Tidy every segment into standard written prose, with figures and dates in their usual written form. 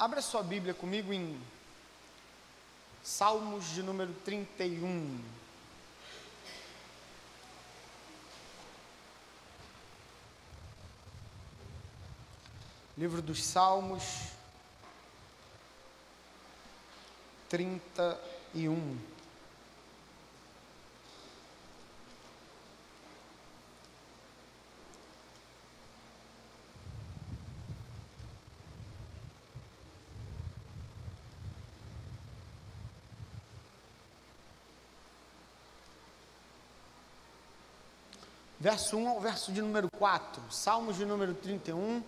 Abra sua Bíblia comigo em Salmos de número 31. Livro dos Salmos 31. Verso 1 ao verso de número 4, Salmos de número 31,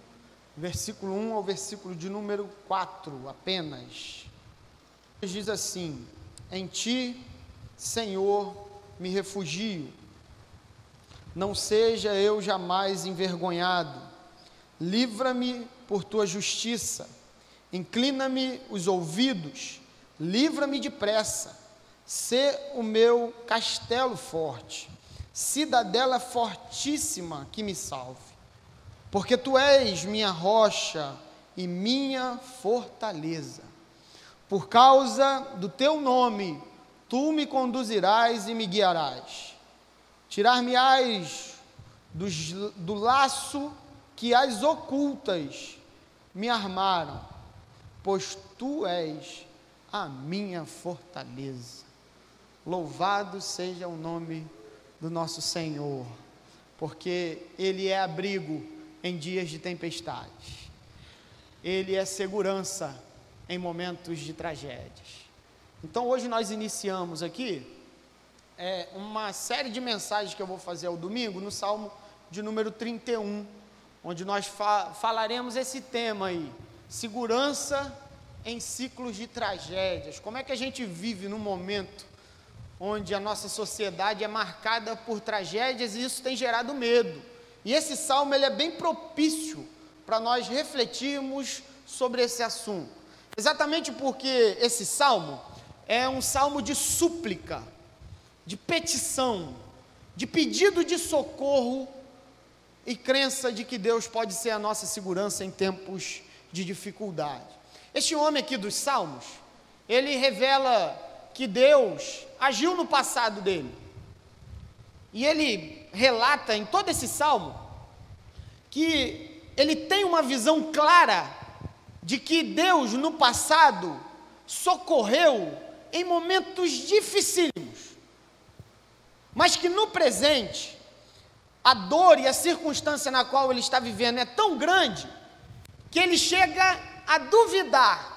versículo 1 ao versículo de número 4 apenas. Diz assim: em ti, Senhor, me refugio, não seja eu jamais envergonhado, livra-me por tua justiça, inclina-me os ouvidos, livra-me depressa, sê o meu castelo forte, cidadela fortíssima que me salve, porque tu és minha rocha e minha fortaleza. Por causa do teu nome, tu me conduzirás e me guiarás. Tirar-me-ás do laço que as ocultas me armaram, pois tu és a minha fortaleza. Louvado seja o nome do nosso Senhor, porque Ele é abrigo em dias de tempestade, Ele é segurança em momentos de tragédias. Então hoje nós iniciamos aqui uma série de mensagens que eu vou fazer ao domingo, no Salmo de número 31, onde nós falaremos esse tema aí, segurança em ciclos de tragédias. Como é que a gente vive num momento onde a nossa sociedade é marcada por tragédias, e isso tem gerado medo. E esse salmo ele é bem propício para nós refletirmos sobre esse assunto. Exatamente porque esse salmo é um salmo de súplica, de petição, de pedido de socorro e crença de que Deus pode ser a nossa segurança em tempos de dificuldade. Este homem aqui dos salmos, ele revela que Deus agiu no passado dele, e ele relata em todo esse salmo, que ele tem uma visão clara, de que Deus no passado, socorreu em momentos dificílimos, mas que no presente, a dor e a circunstância na qual ele está vivendo é tão grande, que ele chega a duvidar,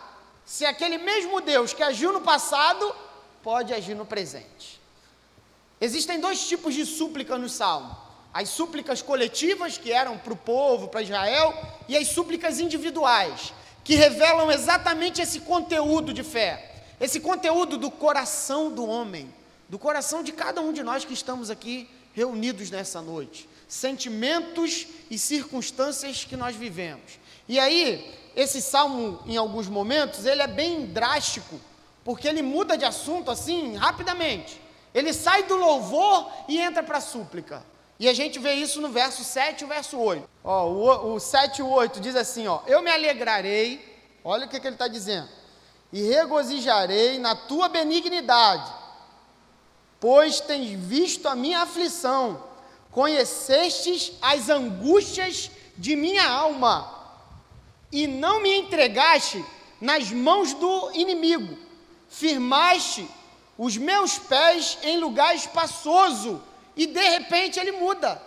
se aquele mesmo Deus que agiu no passado, pode agir no presente. Existem dois tipos de súplica no Salmo: as súplicas coletivas, que eram para o povo, para Israel, e as súplicas individuais, que revelam exatamente esse conteúdo de fé, esse conteúdo do coração do homem, do coração de cada um de nós que estamos aqui reunidos nessa noite, sentimentos e circunstâncias que nós vivemos. E aí, esse salmo, em alguns momentos, ele é bem drástico, porque ele muda de assunto assim, rapidamente. Ele sai do louvor e entra para a súplica. E a gente vê isso no verso 7 e o verso 8. O 7 e o 8 diz assim, eu me alegrarei, olha o que ele está dizendo, e regozijarei na tua benignidade, pois tens visto a minha aflição, conhecestes as angústias de minha alma, e não me entregaste nas mãos do inimigo. Firmaste os meus pés em lugar espaçoso. E de repente ele muda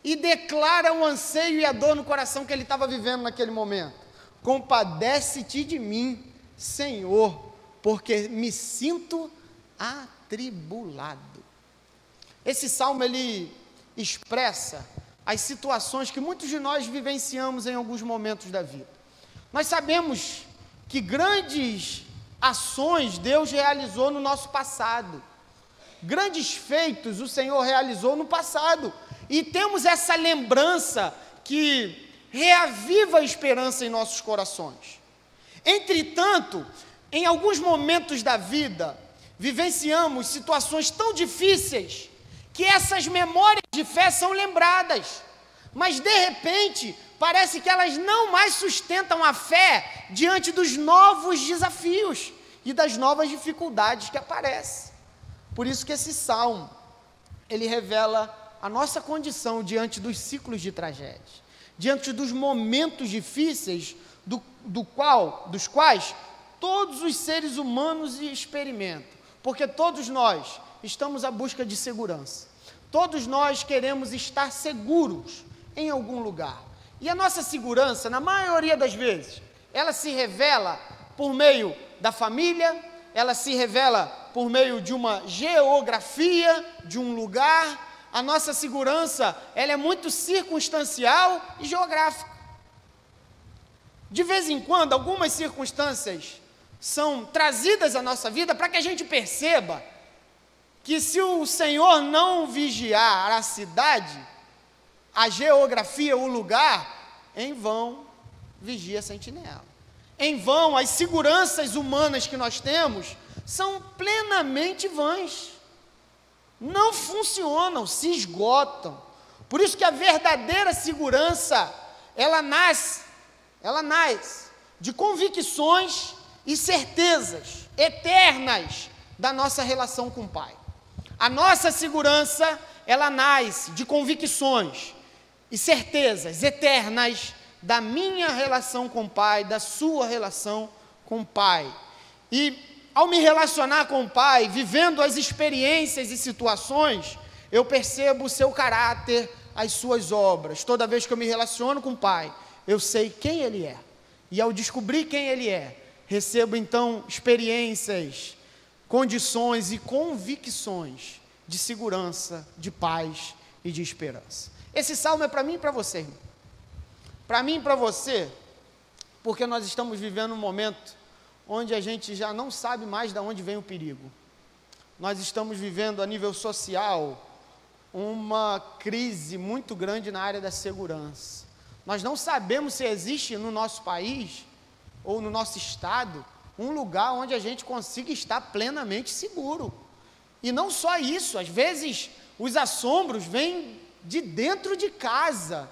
e declara o anseio e a dor no coração que ele estava vivendo naquele momento. Compadece-te de mim, Senhor, porque me sinto atribulado. Esse salmo ele expressa as situações que muitos de nós vivenciamos em alguns momentos da vida. Nós sabemos que grandes ações Deus realizou no nosso passado, grandes feitos o Senhor realizou no passado, e temos essa lembrança que reaviva a esperança em nossos corações. Entretanto, em alguns momentos da vida, vivenciamos situações tão difíceis, que essas memórias de fé são lembradas, mas de repente parece que elas não mais sustentam a fé diante dos novos desafios e das novas dificuldades que aparecem. Por isso que esse salmo, ele revela a nossa condição diante dos ciclos de tragédia, diante dos momentos difíceis dos quais todos os seres humanos experimentam, porque todos nós estamos à busca de segurança, todos nós queremos estar seguros em algum lugar, e a nossa segurança, na maioria das vezes, ela se revela por meio da família, ela se revela por meio de uma geografia, de um lugar. A nossa segurança, ela é muito circunstancial e geográfica. De vez em quando, algumas circunstâncias são trazidas à nossa vida para que a gente perceba que se o Senhor não vigiar a cidade, a geografia, o lugar, em vão vigia a sentinela. Em vão, as seguranças humanas que nós temos são plenamente vãs. Não funcionam, se esgotam. Por isso que a verdadeira segurança, ela nasce de convicções e certezas eternas da nossa relação com o Pai. A nossa segurança, ela nasce de convicções e certezas eternas da minha relação com o Pai, da sua relação com o Pai. E ao me relacionar com o Pai, vivendo as experiências e situações, eu percebo o seu caráter, as suas obras. Toda vez que eu me relaciono com o Pai, eu sei quem Ele é. E ao descobrir quem Ele é, recebo então experiências, condições e convicções de segurança, de paz e de esperança. Esse salmo é para mim e para você, irmão. Para mim e para você, porque nós estamos vivendo um momento onde a gente já não sabe mais de onde vem o perigo. Nós estamos vivendo a nível social uma crise muito grande na área da segurança. Nós não sabemos se existe no nosso país ou no nosso estado um lugar onde a gente consiga estar plenamente seguro. E não só isso, às vezes os assombros vêm de dentro de casa.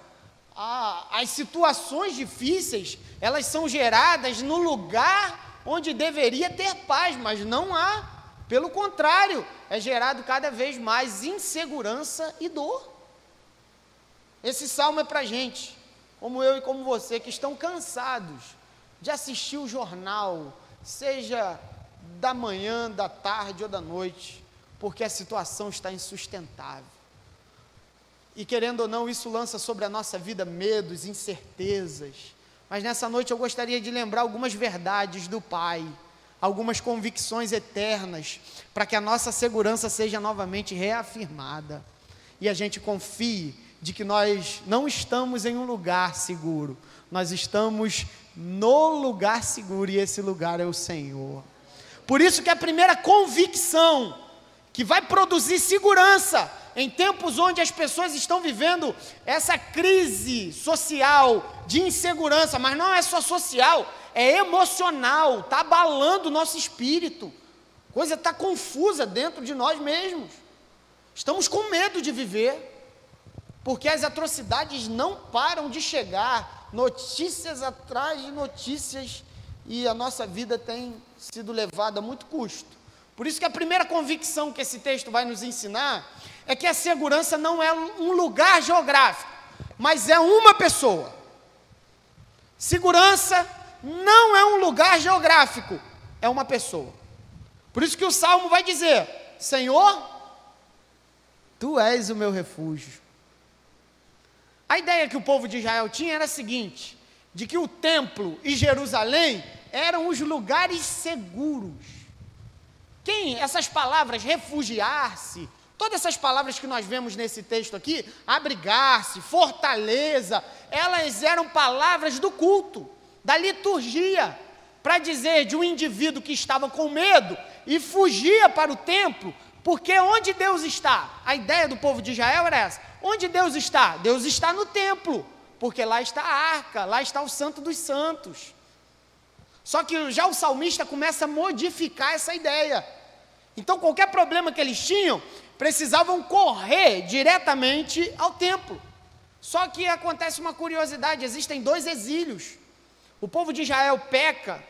As situações difíceis, elas são geradas no lugar onde deveria ter paz, mas não há. Pelo contrário, é gerado cada vez mais insegurança e dor. Esse salmo é para a gente, como eu e como você, que estão cansados de assistir o jornal, seja da manhã, da tarde ou da noite, porque a situação está insustentável. E querendo ou não, isso lança sobre a nossa vida medos, incertezas. Mas nessa noite eu gostaria de lembrar algumas verdades do Pai, algumas convicções eternas, para que a nossa segurança seja novamente reafirmada. E a gente confie de que nós não estamos em um lugar seguro, nós estamos no lugar seguro, e esse lugar é o Senhor. Por isso que a primeira convicção que vai produzir segurança em tempos onde as pessoas estão vivendo essa crise social de insegurança, mas não é só social, é emocional, está abalando o nosso espírito, coisa está confusa dentro de nós mesmos, estamos com medo de viver, porque as atrocidades não param de chegar, notícias atrás de notícias, e a nossa vida tem sido levada a muito custo. Por isso que a primeira convicção que esse texto vai nos ensinar é que a segurança não é um lugar geográfico, mas é uma pessoa. Segurança não é um lugar geográfico, é uma pessoa. Por isso que o Salmo vai dizer: Senhor, Tu és o meu refúgio. A ideia que o povo de Israel tinha era a seguinte, de que o templo e Jerusalém eram os lugares seguros. Essas palavras, refugiar-se, todas essas palavras que nós vemos nesse texto aqui, abrigar-se, fortaleza, elas eram palavras do culto, da liturgia, para dizer de um indivíduo que estava com medo e fugia para o templo, porque onde Deus está? A ideia do povo de Israel era essa: onde Deus está? Deus está no templo, porque lá está a arca, lá está o Santo dos Santos. Só que já o salmista começa a modificar essa ideia. Então qualquer problema que eles tinham, precisavam correr diretamente ao templo. Só que acontece uma curiosidade, existem 2 exílios. O povo de Israel peca,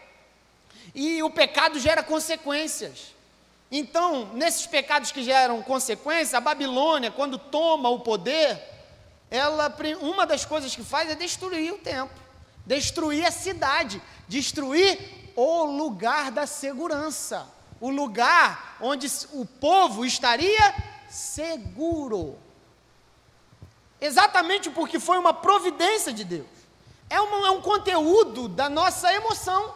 e o pecado gera consequências. Então, nesses pecados que geram consequência, a Babilônia, quando toma o poder, uma das coisas que faz é destruir o templo, destruir a cidade, destruir o lugar da segurança, o lugar onde o povo estaria seguro. Exatamente porque foi uma providência de Deus. É um conteúdo da nossa emoção.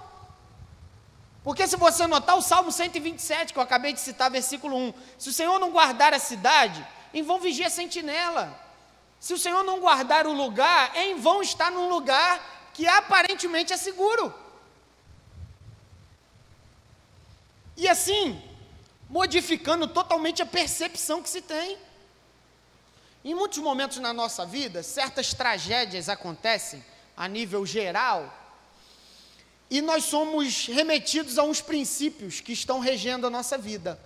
Porque se você notar o Salmo 127, que eu acabei de citar, versículo 1, se o Senhor não guardar a cidade, em vão vigia a sentinela. Se o Senhor não guardar o lugar, em vão estar num lugar que aparentemente é seguro. E assim, modificando totalmente a percepção que se tem. Em muitos momentos na nossa vida, certas tragédias acontecem a nível geral, e nós somos remetidos a uns princípios que estão regendo a nossa vida.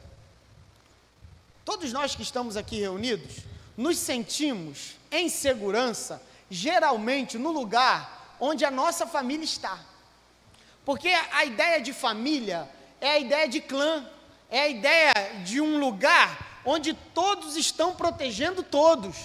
Todos nós que estamos aqui reunidos, nos sentimos em segurança, geralmente no lugar onde a nossa família está. Porque a ideia de família é a ideia de clã, é a ideia de um lugar onde todos estão protegendo todos,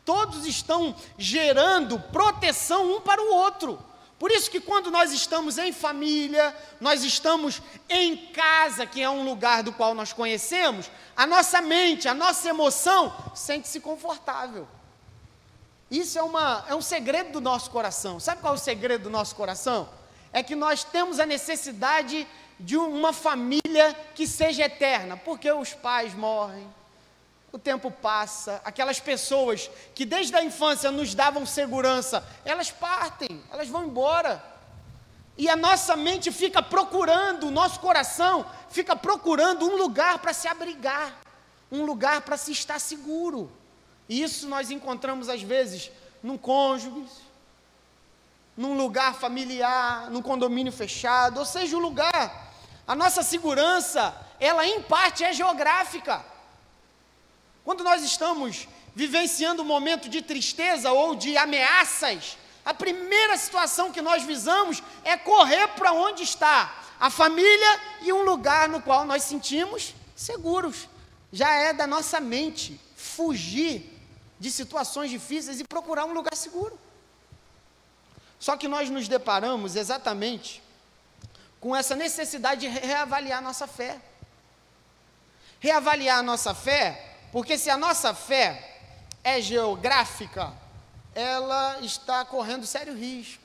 todos estão gerando proteção um para o outro. Por isso que quando nós estamos em família, nós estamos em casa, que é um lugar do qual nós conhecemos, a nossa mente, a nossa emoção sente-se confortável. Isso é um segredo do nosso coração. Sabe qual é o segredo do nosso coração? É que nós temos a necessidade de uma família que seja eterna, porque os pais morrem, o tempo passa, aquelas pessoas que desde a infância nos davam segurança, elas partem, elas vão embora, e a nossa mente fica procurando, o nosso coração fica procurando um lugar para se abrigar, um lugar para se estar seguro, e isso nós encontramos às vezes num cônjuge, num lugar familiar, num condomínio fechado, ou seja, o lugar. A nossa segurança, ela em parte é geográfica. Quando nós estamos vivenciando um momento de tristeza ou de ameaças, a primeira situação que nós visamos é correr para onde está a família e um lugar no qual nós sentimos seguros. Já é da nossa mente fugir de situações difíceis e procurar um lugar seguro. Só que nós nos deparamos exatamente com essa necessidade de reavaliar nossa fé. Reavaliar a nossa fé, porque se a nossa fé é geográfica, ela está correndo sério risco.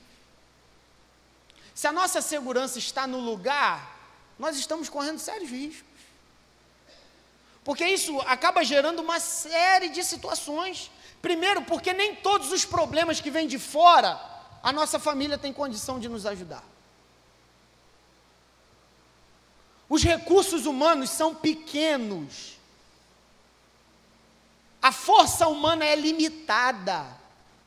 Se a nossa segurança está no lugar, nós estamos correndo sérios riscos. Porque isso acaba gerando uma série de situações. Primeiro, porque nem todos os problemas que vêm de fora, a nossa família tem condição de nos ajudar. Os recursos humanos são pequenos. A força humana é limitada.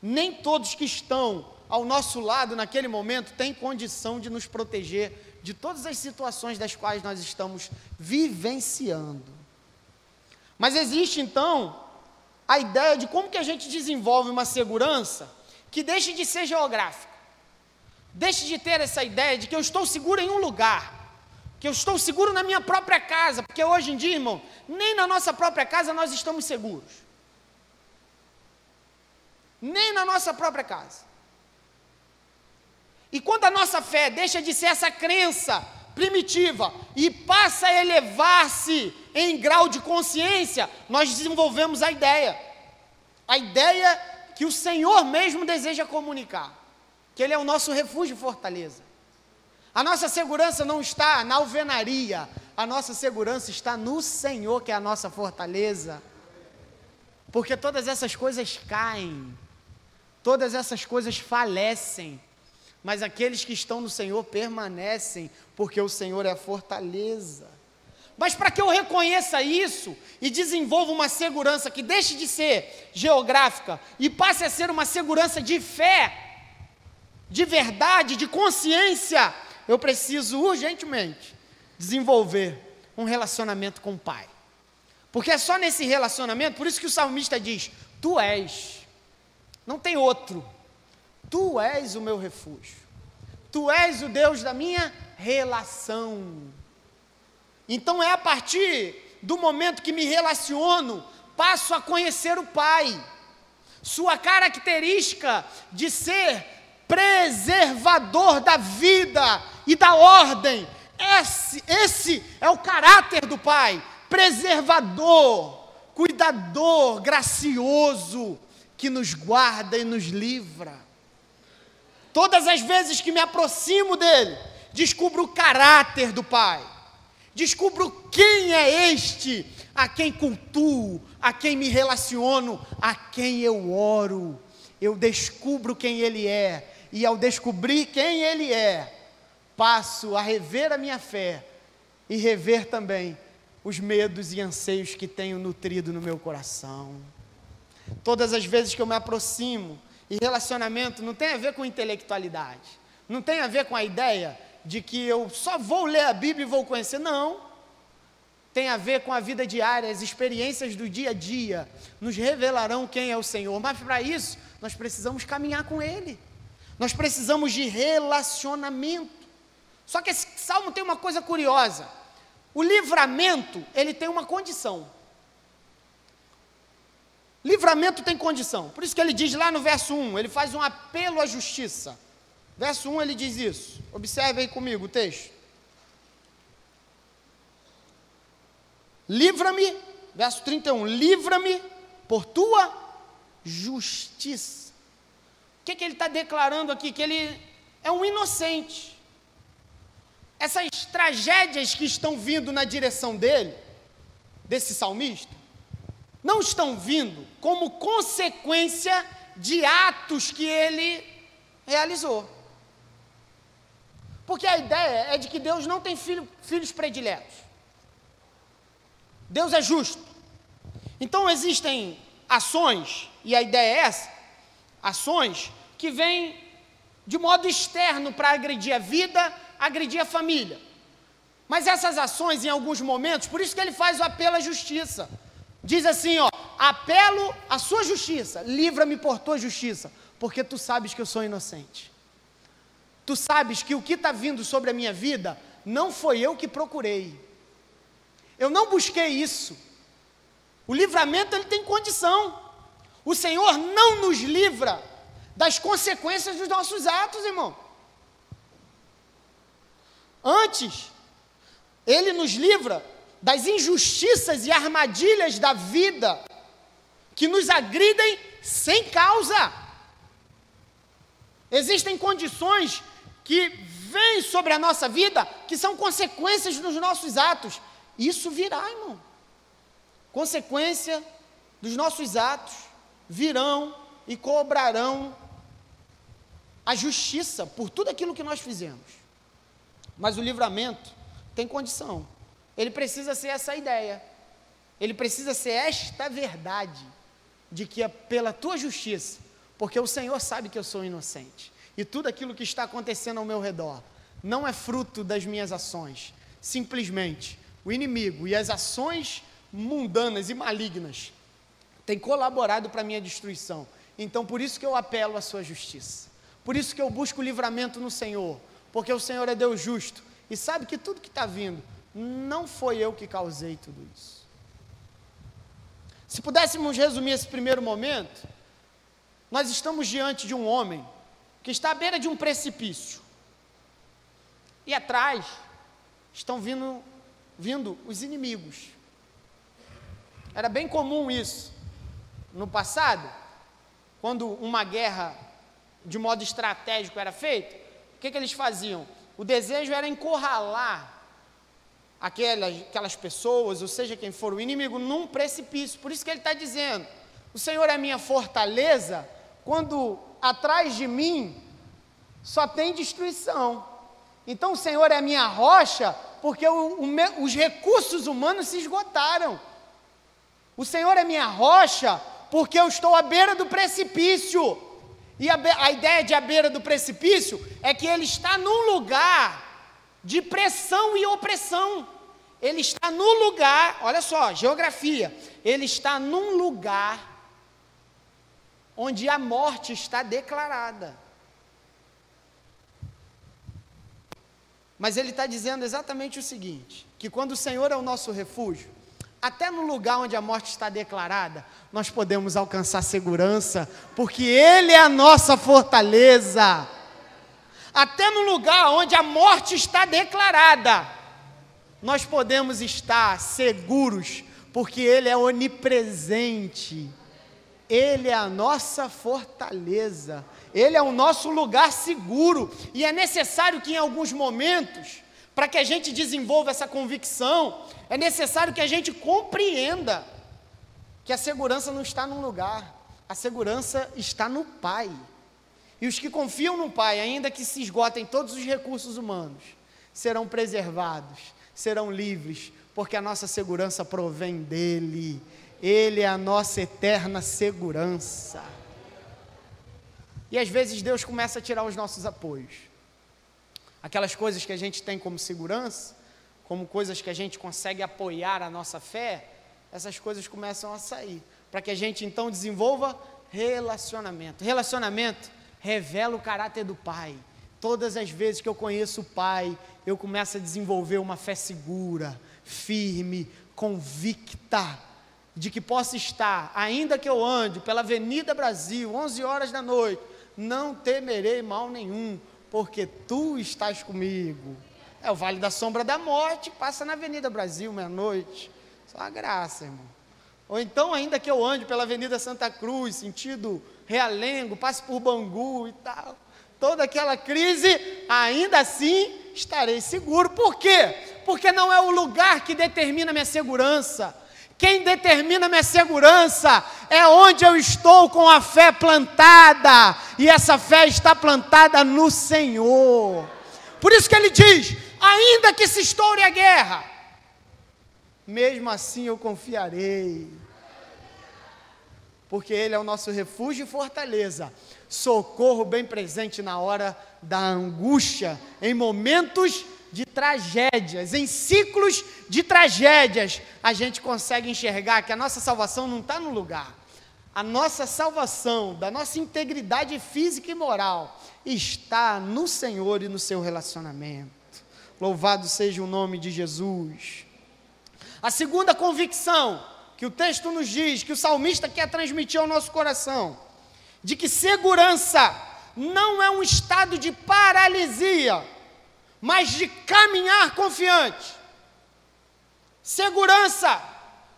Nem todos que estão ao nosso lado naquele momento têm condição de nos proteger de todas as situações das quais nós estamos vivenciando. Mas existe então a ideia de como que a gente desenvolve uma segurança que deixe de ser geográfica. Deixe de ter essa ideia de que eu estou seguro em um lugar, que eu estou seguro na minha própria casa, porque hoje em dia, irmão, nem na nossa própria casa nós estamos seguros. Nem na nossa própria casa. E quando a nossa fé deixa de ser essa crença primitiva e passa a elevar-se em grau de consciência, nós desenvolvemos a ideia que o Senhor mesmo deseja comunicar, que Ele é o nosso refúgio e fortaleza. A nossa segurança não está na alvenaria, a nossa segurança está no Senhor, que é a nossa fortaleza, porque todas essas coisas caem, todas essas coisas falecem, mas aqueles que estão no Senhor permanecem, porque o Senhor é a fortaleza. Mas para que eu reconheça isso e desenvolva uma segurança que deixe de ser geográfica e passe a ser uma segurança de fé, de verdade, de consciência, eu preciso urgentemente desenvolver um relacionamento com o Pai. Porque é só nesse relacionamento, por isso que o salmista diz, Tu és não tem outro. Tu és o meu refúgio. Tu és o Deus da minha relação. Então é a partir do momento que me relaciono, passo a conhecer o Pai. Sua característica de ser preservador da vida e da ordem. Esse é o caráter do Pai. Preservador, cuidador, gracioso, que nos guarda e nos livra. Todas as vezes que me aproximo dele, descubro o caráter do Pai. Descubro quem é este a quem cultuo, a quem me relaciono, a quem eu oro. Eu descubro quem ele é. E ao descobrir quem ele é, passo a rever a minha fé e rever também os medos e anseios que tenho nutrido no meu coração. Todas as vezes que eu me aproximo, e relacionamento não tem a ver com intelectualidade, não tem a ver com a ideia de que eu só vou ler a Bíblia e vou conhecer, não. Tem a ver com a vida diária, as experiências do dia a dia, nos revelarão quem é o Senhor, mas para isso, nós precisamos caminhar com Ele, nós precisamos de relacionamento. Só que esse salmo tem uma coisa curiosa, o livramento, ele tem uma condição. Livramento tem condição, por isso que ele diz lá no verso 1, ele faz um apelo à justiça. Verso 1 ele diz isso, observe aí comigo o texto. Livra-me, verso 31, livra-me por tua justiça. O que ele está declarando aqui? Que ele é um inocente. Essas tragédias que estão vindo na direção dele, desse salmista, não estão vindo como consequência de atos que ele realizou. Porque a ideia é de que Deus não tem filhos prediletos. Deus é justo. Então existem ações, e a ideia é essa, ações que vêm de modo externo para agredir a vida, agredir a família. Mas essas ações, em alguns momentos, por isso que ele faz o apelo à justiça. Diz assim, ó, apelo à sua justiça, livra-me por tua justiça, porque tu sabes que eu sou inocente. Tu sabes que o que está vindo sobre a minha vida, não foi eu que procurei. Eu não busquei isso. O livramento, ele tem condição. O Senhor não nos livra das consequências dos nossos atos, irmão. Antes, Ele nos livra das injustiças e armadilhas da vida, que nos agridem sem causa. Existem condições que vêm sobre a nossa vida, que são consequências dos nossos atos. Isso virá, irmão. Consequência dos nossos atos virão e cobrarão a justiça por tudo aquilo que nós fizemos. Mas o livramento tem condição. Ele precisa ser essa ideia. Ele precisa ser esta verdade, de que é pela tua justiça, porque o Senhor sabe que eu sou inocente. E tudo aquilo que está acontecendo ao meu redor não é fruto das minhas ações. Simplesmente, o inimigo e as ações mundanas e malignas têm colaborado para a minha destruição. Então, por isso que eu apelo à sua justiça. Por isso que eu busco livramento no Senhor. Porque o Senhor é Deus justo. E sabe que tudo que está vindo, não foi eu que causei tudo isso. Se pudéssemos resumir esse primeiro momento, nós estamos diante de um homem que está à beira de um precipício. E atrás estão vindo os inimigos. Era bem comum isso. No passado, quando uma guerra de modo estratégico era feita, o que eles faziam? O desejo era encurralar aquelas pessoas, ou seja, quem for o inimigo, num precipício. Por isso que ele está dizendo, o Senhor é a minha fortaleza, quando atrás de mim só tem destruição. Então o Senhor é a minha rocha, porque os recursos humanos se esgotaram. O Senhor é minha rocha, porque eu estou à beira do precipício. E a ideia de à beira do precipício é que ele está num lugar de pressão e opressão. Ele está no lugar, olha só, geografia, ele está num lugar onde a morte está declarada. Mas ele está dizendo exatamente o seguinte, que quando o Senhor é o nosso refúgio, até no lugar onde a morte está declarada, nós podemos alcançar segurança, porque Ele é a nossa fortaleza. Até no lugar onde a morte está declarada, nós podemos estar seguros, porque Ele é onipresente. Ele é a nossa fortaleza, Ele é o nosso lugar seguro, e é necessário que em alguns momentos, para que a gente desenvolva essa convicção, é necessário que a gente compreenda que a segurança não está num lugar, a segurança está no Pai. E os que confiam no Pai, ainda que se esgotem todos os recursos humanos, serão preservados, serão livres, porque a nossa segurança provém dEle. Ele é a nossa eterna segurança. E às vezes Deus começa a tirar os nossos apoios. Aquelas coisas que a gente tem como segurança, como coisas que a gente consegue apoiar a nossa fé, essas coisas começam a sair, para que a gente então desenvolva relacionamento. Relacionamento revela o caráter do Pai. Todas as vezes que eu conheço o Pai, eu começo a desenvolver uma fé segura, firme, convicta, de que posso estar, ainda que eu ande pela Avenida Brasil, 11 horas da noite, não temerei mal nenhum, porque Tu estás comigo. É o Vale da Sombra da Morte, passa na Avenida Brasil, meia-noite, só a graça, irmão. Ou então, ainda que eu ande pela Avenida Santa Cruz, sentido Realengo, passe por Bangu e tal, toda aquela crise, ainda assim estarei seguro. Por quê? Porque não é o lugar que determina minha segurança. Quem determina minha segurança é onde eu estou com a fé plantada, e essa fé está plantada no Senhor. Por isso que ele diz, ainda que se estoure a guerra, mesmo assim eu confiarei, porque Ele é o nosso refúgio e fortaleza, socorro bem presente na hora da angústia, em momentos de tragédias, em ciclos de tragédias, a gente consegue enxergar que a nossa salvação não está no lugar. A nossa salvação, da nossa integridade física e moral, está no Senhor e no seu relacionamento. Louvado seja o nome de Jesus. A segunda convicção que o texto nos diz, que o salmista quer transmitir ao nosso coração, de que segurança não é um estado de paralisia, mas de caminhar confiante. Segurança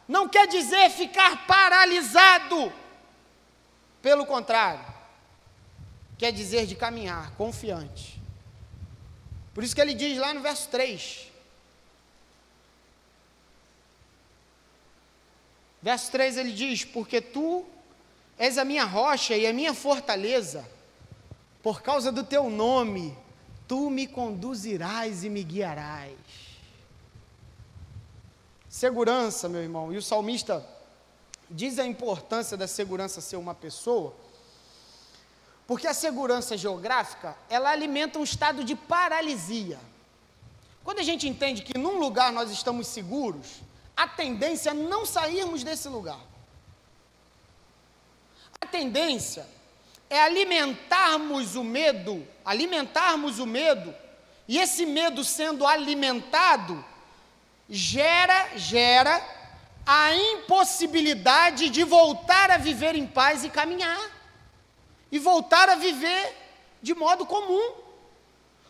não quer dizer ficar paralisado, pelo contrário, quer dizer de caminhar confiante. Por isso que ele diz lá no verso 3, verso 3 ele diz, porque Tu és a minha rocha e a minha fortaleza, por causa do Teu nome, Tu me conduzirás e me guiarás. Segurança, meu irmão, e o salmista diz a importância da segurança ser uma pessoa, porque a segurança geográfica, ela alimenta um estado de paralisia. Quando a gente entende que num lugar nós estamos seguros, a tendência é não sairmos desse lugar. A tendência é alimentarmos o medo, e esse medo sendo alimentado, gera a impossibilidade de voltar a viver em paz e caminhar, e voltar a viver de modo comum.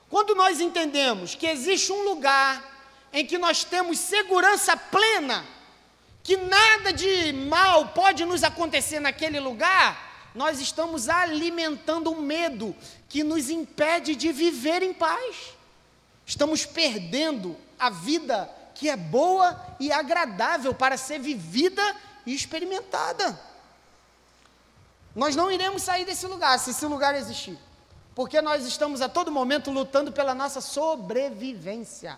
Quando nós entendemos que existe um lugar em que nós temos segurança plena, que nada de mal pode nos acontecer naquele lugar, nós estamos alimentando um medo que nos impede de viver em paz. Estamos perdendo a vida que é boa e agradável para ser vivida e experimentada. Nós não iremos sair desse lugar, se esse lugar existir, porque nós estamos a todo momento lutando pela nossa sobrevivência.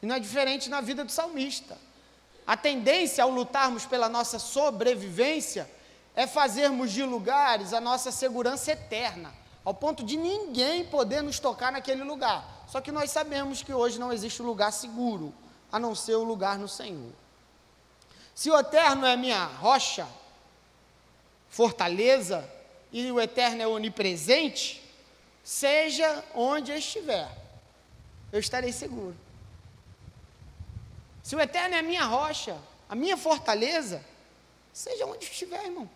E não é diferente na vida do salmista. A tendência ao lutarmos pela nossa sobrevivência é fazermos de lugares a nossa segurança eterna, ao ponto de ninguém poder nos tocar naquele lugar. Só que nós sabemos que hoje não existe lugar seguro, a não ser o lugar no Senhor. Se o eterno é minha rocha, fortaleza e o Eterno é onipresente, seja onde eu estiver, eu estarei seguro. Se o Eterno é a minha rocha, a minha fortaleza, seja onde estiver, irmão,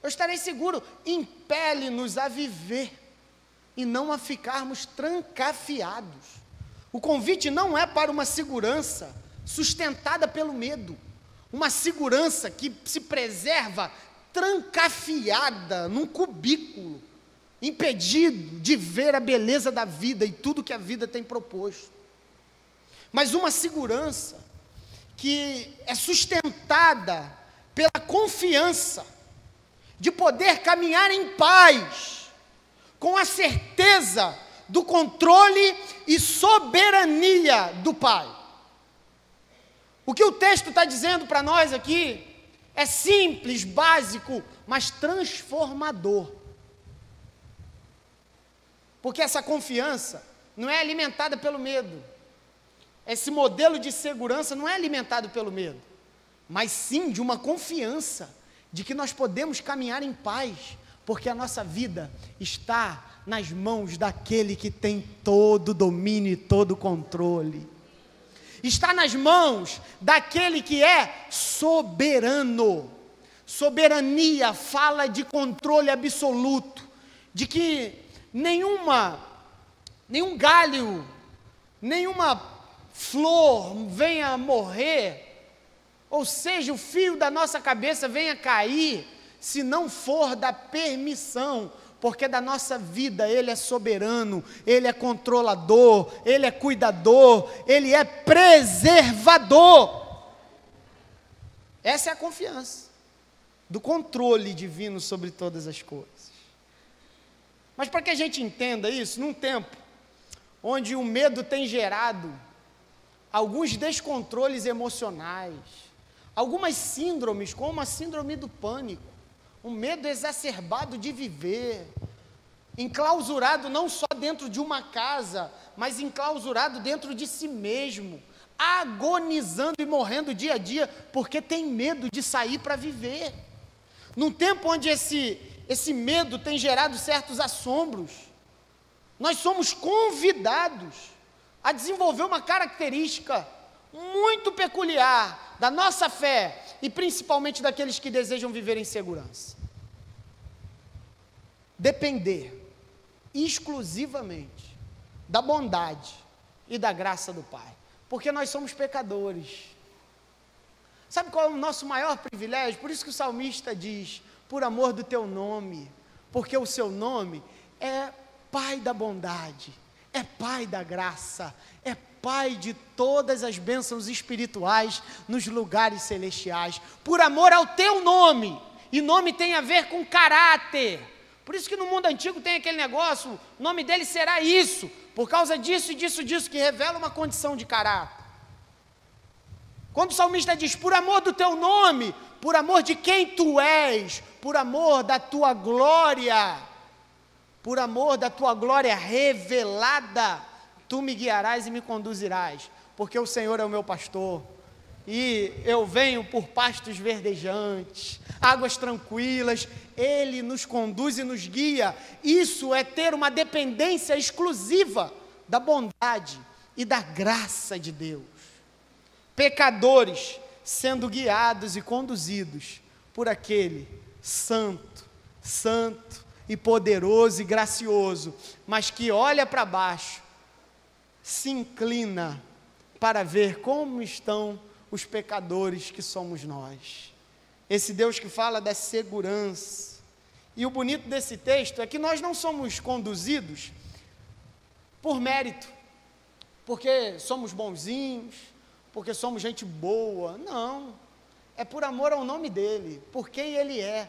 eu estarei seguro. Impele-nos a viver e não a ficarmos trancafiados. O convite não é para uma segurança sustentada pelo medo, uma segurança que se preserva trancafiada num cubículo, impedido de ver a beleza da vida e tudo que a vida tem proposto. Mas uma segurança que é sustentada pela confiança de poder caminhar em paz, com a certeza do controle e soberania do Pai. O que o texto está dizendo para nós aqui é simples, básico, mas transformador. Porque essa confiança não é alimentada pelo medo. Esse modelo de segurança não é alimentado pelo medo, mas sim de uma confiança de que nós podemos caminhar em paz, porque a nossa vida está nas mãos daquele que tem todo o domínio e todo o controle. Está nas mãos daquele que é soberano. Soberania fala de controle absoluto, de que nenhum galho, nenhuma flor venha morrer, ou seja, o fio da nossa cabeça venha cair, se não for da permissão, porque da nossa vida Ele é soberano, Ele é controlador, Ele é cuidador, Ele é preservador. Essa é a confiança do controle divino sobre todas as coisas. Mas para que a gente entenda isso, num tempo onde o medo tem gerado alguns descontroles emocionais, algumas síndromes, como a síndrome do pânico, um medo exacerbado de viver, enclausurado não só dentro de uma casa, mas enclausurado dentro de si mesmo, agonizando e morrendo dia a dia, porque tem medo de sair para viver. Num tempo onde esse medo tem gerado certos assombros, nós somos convidados a desenvolver uma característica muito peculiar da nossa fé e principalmente daqueles que desejam viver em segurança. Depender exclusivamente da bondade e da graça do Pai, porque nós somos pecadores. Sabe qual é o nosso maior privilégio? Por isso que o salmista diz: por amor do teu nome, porque o seu nome é Pai da bondade, é Pai da graça, é Pai de todas as bênçãos espirituais nos lugares celestiais, por amor ao teu nome, e nome tem a ver com caráter. Por isso que no mundo antigo tem aquele negócio, o nome dele será isso, por causa disso e disso, que revela uma condição de caráter. Quando o salmista diz, por amor do teu nome, por amor de quem tu és, por amor da tua glória, por amor da tua glória revelada, tu me guiarás e me conduzirás, porque o Senhor é o meu pastor, e eu venho por pastos verdejantes, águas tranquilas, Ele nos conduz e nos guia. Isso é ter uma dependência exclusiva da bondade e da graça de Deus. Pecadores sendo guiados e conduzidos por aquele santo, santo e poderoso e gracioso, mas que olha para baixo, se inclina para ver como estão os pecadores que somos nós. Esse Deus que fala da segurança. E o bonito desse texto é que nós não somos conduzidos por mérito, porque somos bonzinhos, porque somos gente boa. Não, é por amor ao nome dEle, por quem Ele é.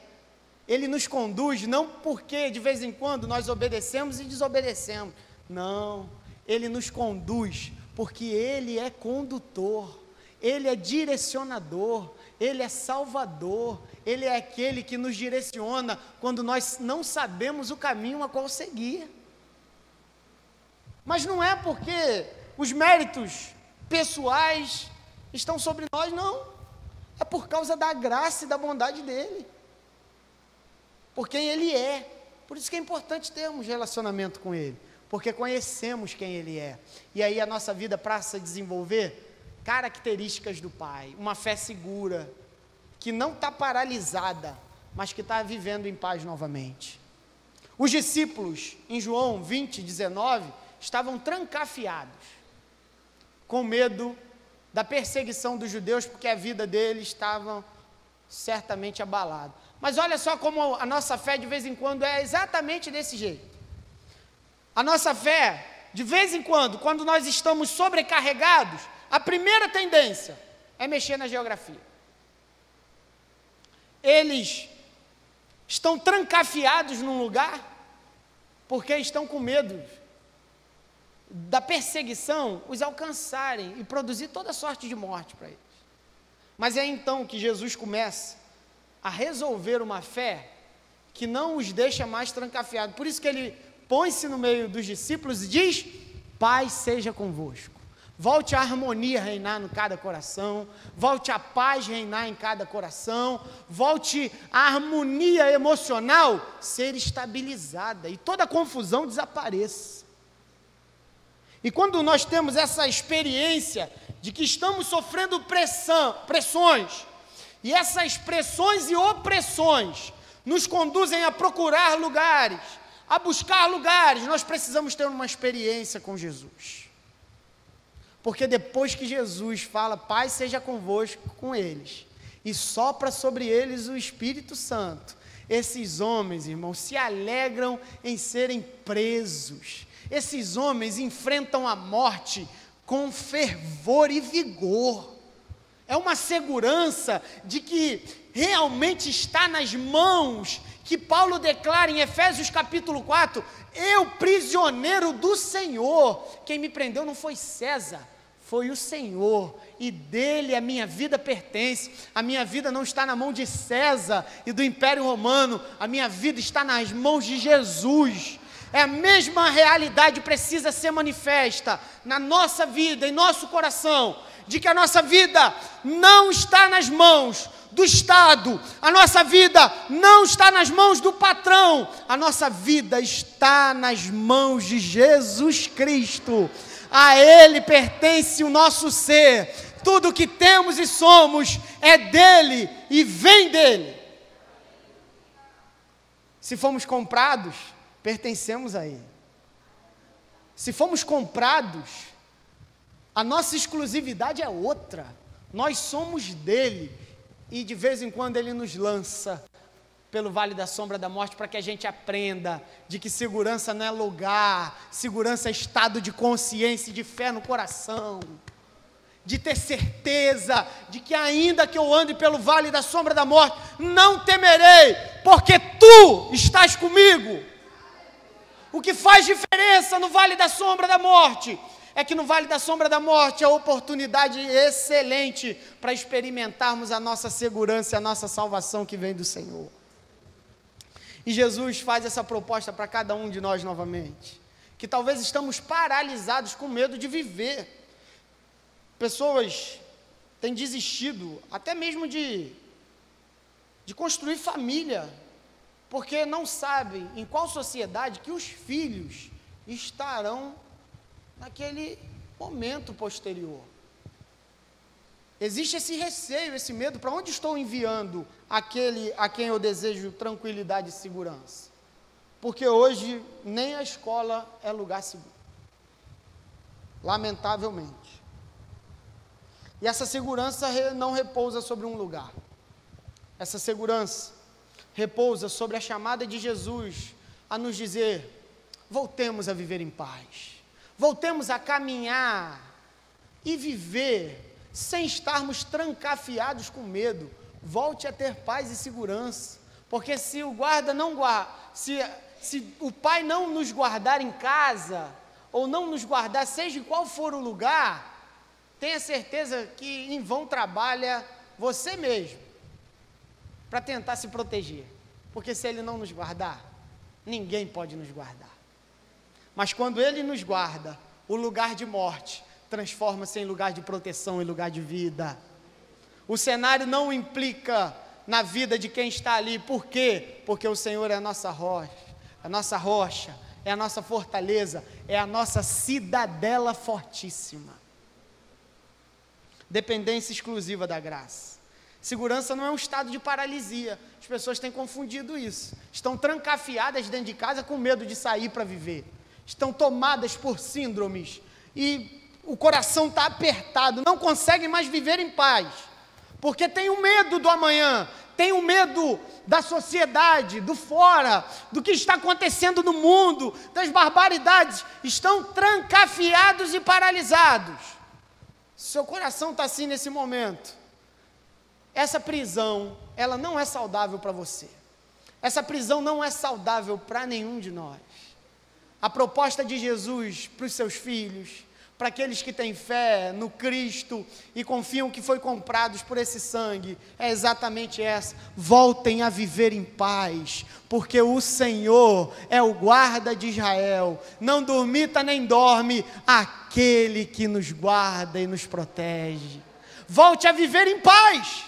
Ele nos conduz não porque de vez em quando nós obedecemos e desobedecemos. Não, Ele nos conduz porque Ele é condutor, Ele é direcionador, Ele é salvador, Ele é aquele que nos direciona quando nós não sabemos o caminho a qual seguir. Mas não é porque os méritos pessoais estão sobre nós, não. É por causa da graça e da bondade dele. Por quem ele é. Por isso que é importante termos relacionamento com ele. Porque conhecemos quem ele é. E aí a nossa vida passa a desenvolver características do Pai. Uma fé segura, que não está paralisada, mas que está vivendo em paz novamente. Os discípulos, em João 20, 19, estavam trancafiados, com medo da perseguição dos judeus, porque a vida deles estava certamente abalada. Mas olha só como a nossa fé de vez em quando é exatamente desse jeito. A nossa fé, de vez em quando nós estamos sobrecarregados, a primeira tendência é mexer na geografia. Eles estão trancafiados num lugar porque estão com medo da perseguição os alcançarem e produzir toda sorte de morte para eles. Mas é então que Jesus começa a resolver uma fé que não os deixa mais trancafiados. Por isso que ele põe-se no meio dos discípulos e diz: paz seja convosco. Volte a harmonia reinar em cada coração, volte a paz reinar em cada coração, volte a harmonia emocional ser estabilizada e toda a confusão desapareça. E quando nós temos essa experiência de que estamos sofrendo pressões, e essas pressões e opressões nos conduzem a procurar lugares, a buscar lugares, nós precisamos ter uma experiência com Jesus. Porque depois que Jesus fala, paz seja convosco, com eles, e sopra sobre eles o Espírito Santo, esses homens, irmãos, se alegram em serem presos. Esses homens enfrentam a morte com fervor e vigor. É uma segurança de que realmente está nas mãos, que Paulo declara em Efésios capítulo 4, eu prisioneiro do Senhor, quem me prendeu não foi César, foi o Senhor, e dele a minha vida pertence. A minha vida não está na mão de César e do Império Romano, a minha vida está nas mãos de Jesus. É a mesma realidade precisa ser manifesta na nossa vida, em nosso coração, de que a nossa vida não está nas mãos do Estado, a nossa vida não está nas mãos do patrão, a nossa vida está nas mãos de Jesus Cristo. A Ele pertence o nosso ser, tudo que temos e somos é dEle e vem dEle. Se fomos comprados, pertencemos a Ele. Se fomos comprados, a nossa exclusividade é outra, nós somos dEle, e de vez em quando Ele nos lança pelo vale da sombra da morte, para que a gente aprenda de que segurança não é lugar, segurança é estado de consciência e de fé no coração, de ter certeza de que ainda que eu ande pelo vale da sombra da morte, não temerei, porque Tu estás comigo. O que faz diferença no vale da sombra da morte, é que no vale da sombra da morte é a oportunidade excelente para experimentarmos a nossa segurança, a nossa salvação que vem do Senhor. E Jesus faz essa proposta para cada um de nós novamente, que talvez estamos paralisados com medo de viver. Pessoas têm desistido até mesmo de construir família, porque não sabem em qual sociedade que os filhos estarão naquele momento posterior. Existe esse receio, esse medo, para onde estou enviando aquele a quem eu desejo tranquilidade e segurança? Porque hoje nem a escola é lugar seguro, lamentavelmente. E essa segurança não repousa sobre um lugar, essa segurança repousa sobre a chamada de Jesus a nos dizer, voltemos a viver em paz, voltemos a caminhar e viver sem estarmos trancafiados com medo. Volte a ter paz e segurança, porque se o guarda não guarda, se o pai não nos guardar em casa, ou não nos guardar, seja em qual for o lugar, tenha certeza que em vão trabalha você mesmo, para tentar se proteger, porque se Ele não nos guardar, ninguém pode nos guardar. Mas quando Ele nos guarda, o lugar de morte transforma-se em lugar de proteção, em lugar de vida. O cenário não implica na vida de quem está ali. Por quê? Porque o Senhor é a nossa rocha, é a nossa fortaleza, é a nossa cidadela fortíssima. Dependência exclusiva da graça. Segurança não é um estado de paralisia. As pessoas têm confundido isso. Estão trancafiadas dentro de casa com medo de sair para viver. Estão tomadas por síndromes e o coração está apertado, não conseguem mais viver em paz, porque tem o medo do amanhã, tem o medo da sociedade, do fora, do que está acontecendo no mundo, das barbaridades. Estão trancafiados e paralisados. Seu coração está assim nesse momento. Essa prisão, ela não é saudável para você. Essa prisão não é saudável para nenhum de nós. A proposta de Jesus para os seus filhos, para aqueles que têm fé no Cristo e confiam que foi comprados por esse sangue, é exatamente essa: voltem a viver em paz, porque o Senhor é o guarda de Israel, não dormita nem dorme aquele que nos guarda e nos protege. Volte a viver em paz,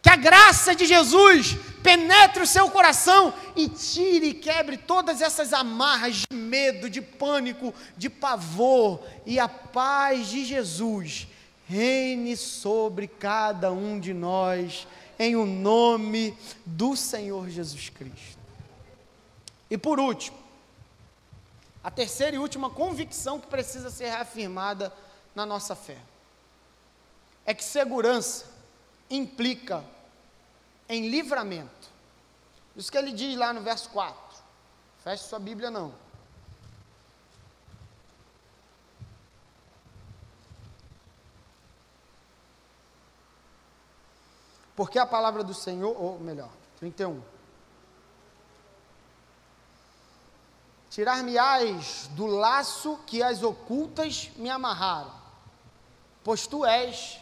que a graça de Jesus penetre o seu coração e tire e quebre todas essas amarras de medo, de pânico, de pavor, e a paz de Jesus reine sobre cada um de nós, em o nome do Senhor Jesus Cristo. E por último, a terceira e última convicção que precisa ser reafirmada na nossa fé é que segurança implica em livramento. Isso que ele diz lá no verso 4. Feche sua Bíblia não. Porque a palavra do Senhor, ou melhor, 31. Tirar-me-ás do laço que as ocultas me amarraram, pois tu és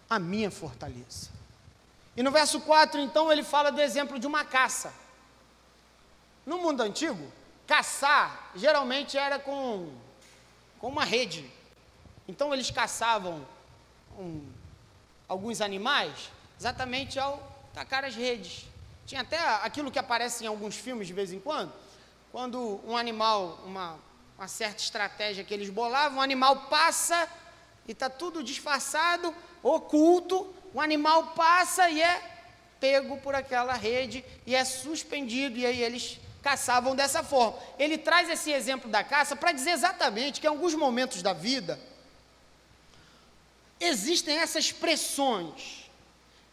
a minha fortaleza. E no verso 4, então, ele fala do exemplo de uma caça. No mundo antigo, caçar geralmente era com uma rede. Então, eles caçavam alguns animais exatamente ao tacar as redes. Tinha até aquilo que aparece em alguns filmes de vez em quando um animal, uma certa estratégia que eles bolavam, o animal passa e está tudo disfarçado, oculto. O animal passa e é pego por aquela rede e é suspendido, e aí eles caçavam dessa forma. Ele traz esse exemplo da caça para dizer exatamente que em alguns momentos da vida existem essas pressões,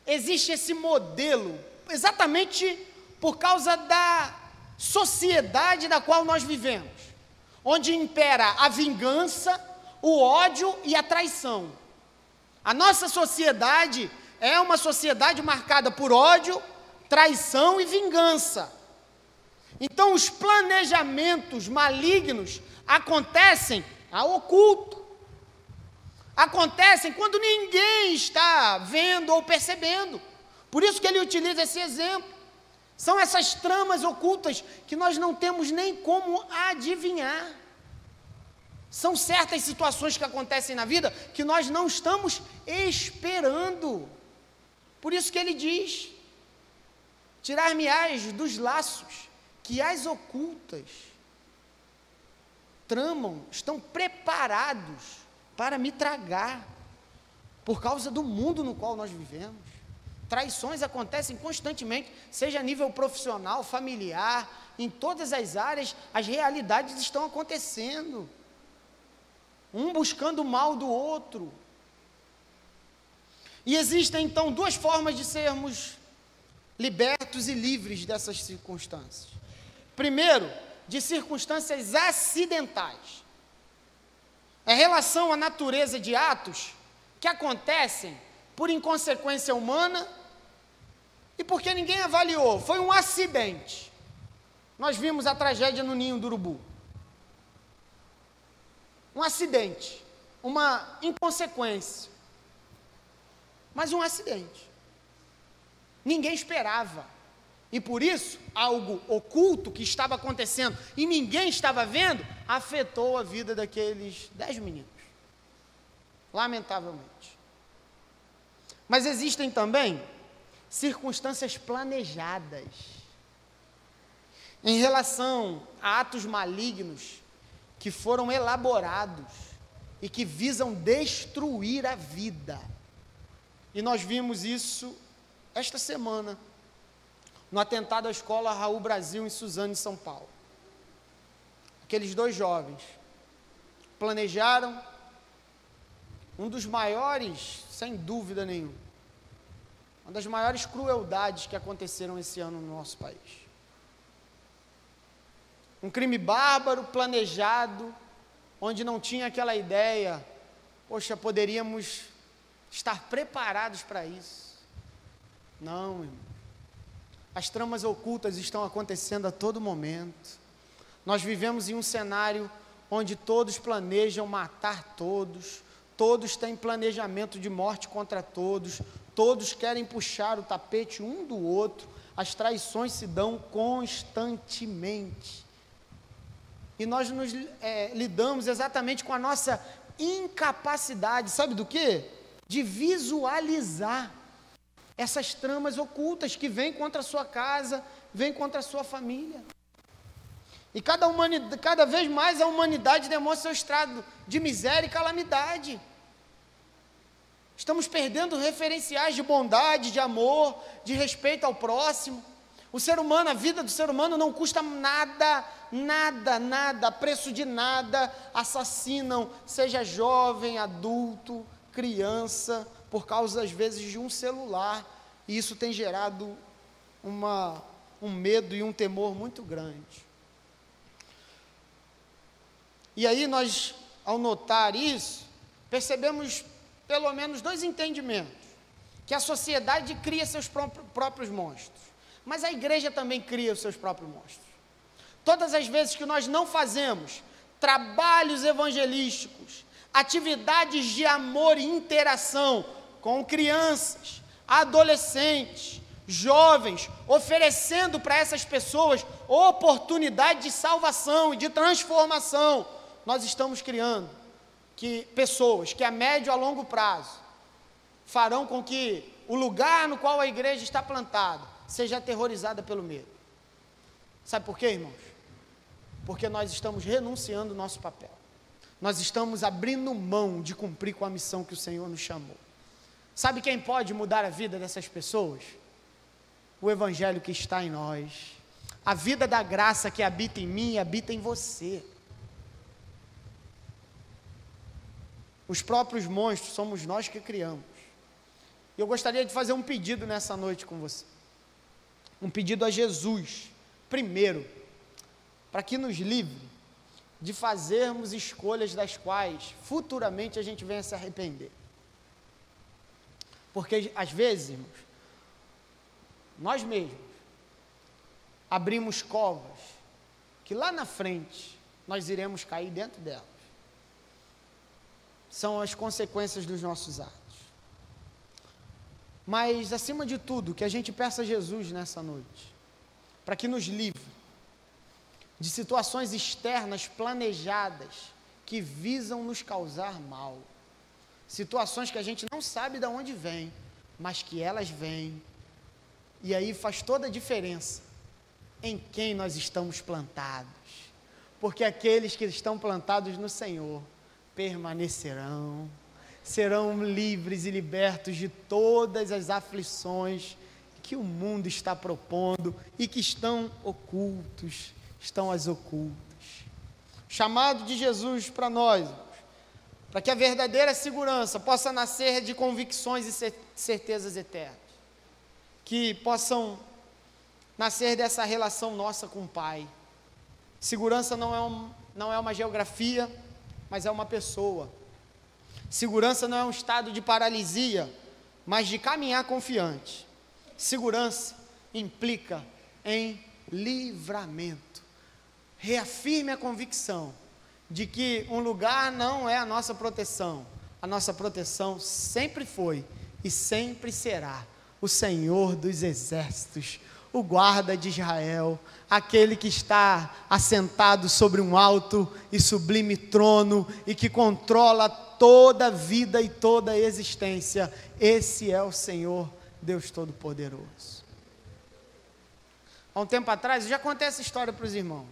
existe esse modelo, exatamente por causa da sociedade da qual nós vivemos, onde impera a vingança, o ódio e a traição. A nossa sociedade é uma sociedade marcada por ódio, traição e vingança. Então, os planejamentos malignos acontecem ao oculto. Acontecem quando ninguém está vendo ou percebendo. Por isso que ele utiliza esse exemplo. São essas tramas ocultas que nós não temos nem como adivinhar. São certas situações que acontecem na vida que nós não estamos esperando. Por isso que ele diz: tirar-me-ás dos laços que as ocultas tramam, estão preparados para me tragar, por causa do mundo no qual nós vivemos. Traições acontecem constantemente, seja a nível profissional, familiar, em todas as áreas, as realidades estão acontecendo. Um buscando o mal do outro. E existem então duas formas de sermos libertos e livres dessas circunstâncias. Primeiro, de circunstâncias acidentais. É relação à natureza de atos que acontecem por inconsequência humana e porque ninguém avaliou. Foi um acidente. Nós vimos a tragédia no Ninho do Urubu. Um acidente, uma inconsequência, mas um acidente. Ninguém esperava. E por isso, algo oculto que estava acontecendo e ninguém estava vendo, afetou a vida daqueles 10 meninos. Lamentavelmente. Mas existem também circunstâncias planejadas em relação a atos malignos que foram elaborados e que visam destruir a vida. E nós vimos isso esta semana, no atentado à escola Raul Brasil, em Suzano, em São Paulo. Aqueles 2 jovens planejaram um dos maiores, sem dúvida nenhuma, uma das maiores crueldades que aconteceram esse ano no nosso país. Um crime bárbaro, planejado, onde não tinha aquela ideia, poxa, poderíamos estar preparados para isso. Não, irmão. As tramas ocultas estão acontecendo a todo momento. Nós vivemos em um cenário onde todos planejam matar todos, todos têm planejamento de morte contra todos, todos querem puxar o tapete um do outro, as traições se dão constantemente. E nós nos lidamos exatamente com a nossa incapacidade, sabe do quê? De visualizar essas tramas ocultas que vêm contra a sua casa, vêm contra a sua família. E cada vez mais a humanidade demonstra seu estado de miséria e calamidade. Estamos perdendo referenciais de bondade, de amor, de respeito ao próximo. O ser humano, a vida do ser humano não custa nada, a preço de nada. Assassinam, seja jovem, adulto, criança, por causa às vezes de um celular. E isso tem gerado um medo e um temor muito grande. E aí nós, ao notar isso, percebemos pelo menos 2 entendimentos. Que a sociedade cria seus próprios monstros, mas a igreja também cria os seus próprios monstros. Todas as vezes que nós não fazemos trabalhos evangelísticos, atividades de amor e interação com crianças, adolescentes, jovens, oferecendo para essas pessoas oportunidade de salvação e de transformação, nós estamos criando pessoas que a médio e a longo prazo farão com que o lugar no qual a igreja está plantada seja aterrorizada pelo medo. Sabe por quê, irmãos? Porque nós estamos renunciando o nosso papel. Nós estamos abrindo mão de cumprir com a missão que o Senhor nos chamou. Sabe quem pode mudar a vida dessas pessoas? O Evangelho que está em nós. A vida da graça que habita em mim e habita em você. Os próprios monstros somos nós que criamos. E eu gostaria de fazer um pedido nessa noite com você. Um pedido a Jesus, primeiro, para que nos livre de fazermos escolhas das quais futuramente a gente venha se arrepender. Porque às vezes, irmãos, nós mesmos abrimos covas que lá na frente nós iremos cair dentro delas. São as consequências dos nossos atos. Mas, acima de tudo, que a gente peça a Jesus nessa noite, para que nos livre de situações externas planejadas que visam nos causar mal. Situações que a gente não sabe de onde vêm, mas que elas vêm. E aí faz toda a diferença em quem nós estamos plantados. Porque aqueles que estão plantados no Senhor permanecerão, serão livres e libertos de todas as aflições que o mundo está propondo e que estão ocultas. O chamado de Jesus para nós, para que a verdadeira segurança possa nascer de convicções e certezas eternas, que possam nascer dessa relação nossa com o Pai. Segurança não é uma geografia, mas é uma pessoa. Segurança não é um estado de paralisia, mas de caminhar confiante. Segurança implica em livramento. Reafirme a convicção de que um lugar não é a nossa proteção. A nossa proteção sempre foi e sempre será o Senhor dos Exércitos, o guarda de Israel, aquele que está assentado sobre um alto e sublime trono e que controla toda a vida e toda a existência. Esse é o Senhor Deus Todo-Poderoso. Há um tempo atrás, eu já contei essa história para os irmãos.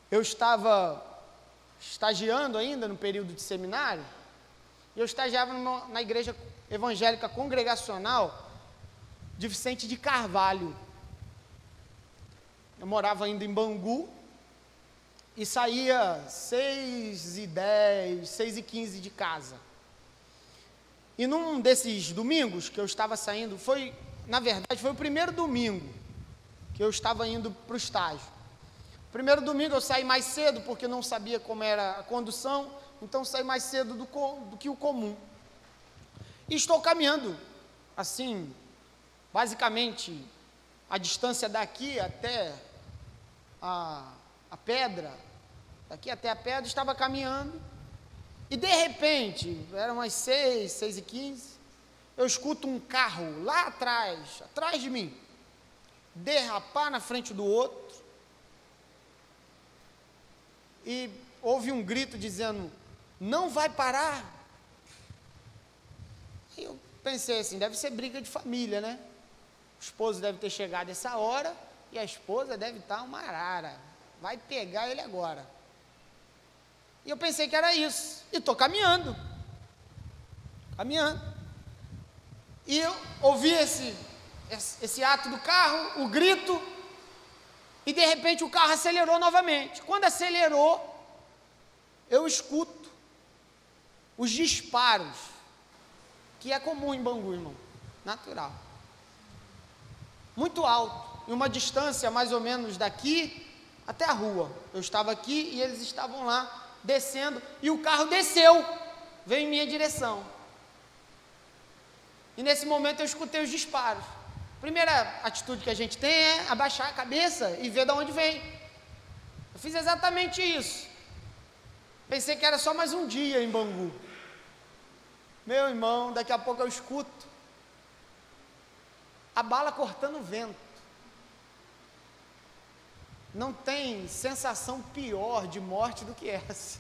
Eu estava estagiando ainda no período de seminário, e eu estagiava na igreja evangélica congregacional de Vicente de Carvalho. Eu morava ainda em Bangu, e saía 6h10, 6h15 de casa. E num desses domingos que eu estava saindo, na verdade, foi o primeiro domingo que eu estava indo para o estágio. Primeiro domingo eu saí mais cedo, porque não sabia como era a condução, então saí mais cedo do que o comum. E estou caminhando, assim, basicamente, a distância daqui até a pedra, estava caminhando, e de repente, eram umas 6h15, eu escuto um carro lá atrás de mim, derrapar na frente do outro, e houve um grito dizendo: não vai parar. E eu pensei assim, deve ser briga de família, né? O esposo deve ter chegado essa hora, e a esposa deve estar uma arara, vai pegar ele agora. E eu pensei que era isso, e estou caminhando, e eu ouvi esse ato do carro, o grito, e de repente o carro acelerou novamente. Quando acelerou, eu escuto os disparos, que é comum em Bangu, irmão, natural, muito alto, em uma distância mais ou menos daqui até a rua. Eu estava aqui e eles estavam lá descendo, e o carro desceu, veio em minha direção, e nesse momento eu escutei os disparos. Primeira atitude que a gente tem é abaixar a cabeça e ver de onde vem. Eu fiz exatamente isso. Pensei que era só mais um dia em Bangu. Meu irmão, daqui a pouco eu escuto a bala cortando o vento. Não tem sensação pior de morte do que essa.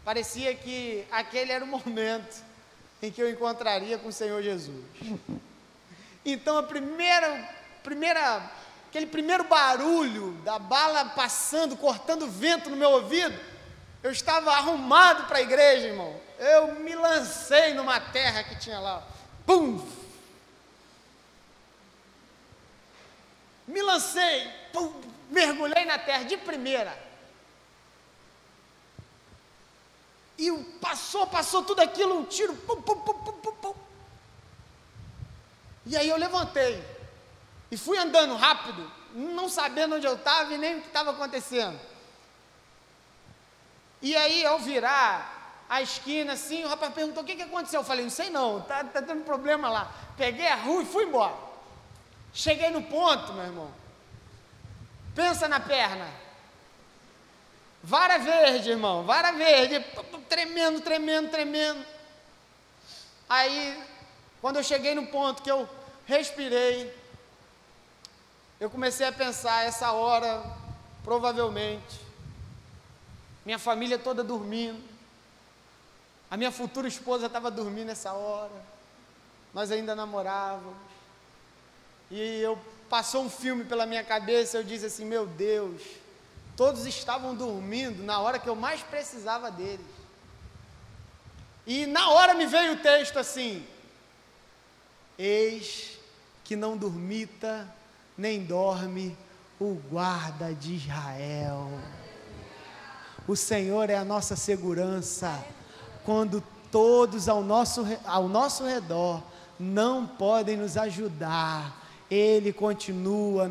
Parecia que aquele era o momento em que eu encontraria com o Senhor Jesus. Então aquele primeiro barulho da bala passando, cortando vento no meu ouvido, eu estava arrumado para a igreja, irmão. Eu me lancei numa terra que tinha lá, pum! Me lancei, pum! Mergulhei na terra de primeira. E passou tudo aquilo, um tiro, pum, pum, pum, pum, pum, pum. E aí eu levantei e fui andando rápido, não sabendo onde eu estava e nem o que estava acontecendo. E aí, ao virar a esquina, assim, o rapaz perguntou: o que aconteceu? Eu falei: não sei não, tá tendo problema lá. Peguei a rua e fui embora. Cheguei no ponto, meu irmão, pensa na perna, vara verde, irmão, vara verde, tremendo. Aí, quando eu cheguei no ponto que eu respirei, eu comecei a pensar: essa hora, provavelmente, minha família toda dormindo, a minha futura esposa estava dormindo nessa hora, nós ainda namorávamos, e passou um filme pela minha cabeça. Eu disse assim: meu Deus, todos estavam dormindo na hora que eu mais precisava deles. E na hora me veio o texto assim: eis que não dormita nem dorme o guarda de Israel. O Senhor é a nossa segurança. Quando todos ao nosso redor não podem nos ajudar, Ele continua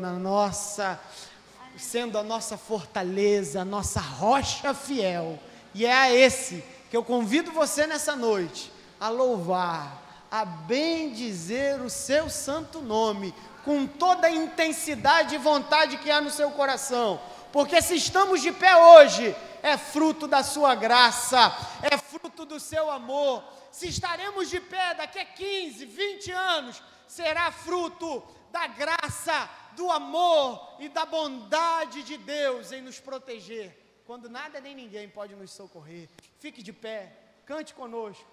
sendo a nossa fortaleza, a nossa rocha fiel. E é a esse que eu convido você nessa noite a louvar, a bendizer o seu santo nome, com toda a intensidade e vontade que há no seu coração, porque se estamos de pé hoje, é fruto da sua graça, é fruto do seu amor. Se estaremos de pé daqui a 15, 20 anos, será fruto da graça, do amor e da bondade de Deus em nos proteger, quando nada nem ninguém pode nos socorrer. Fique de pé, cante conosco.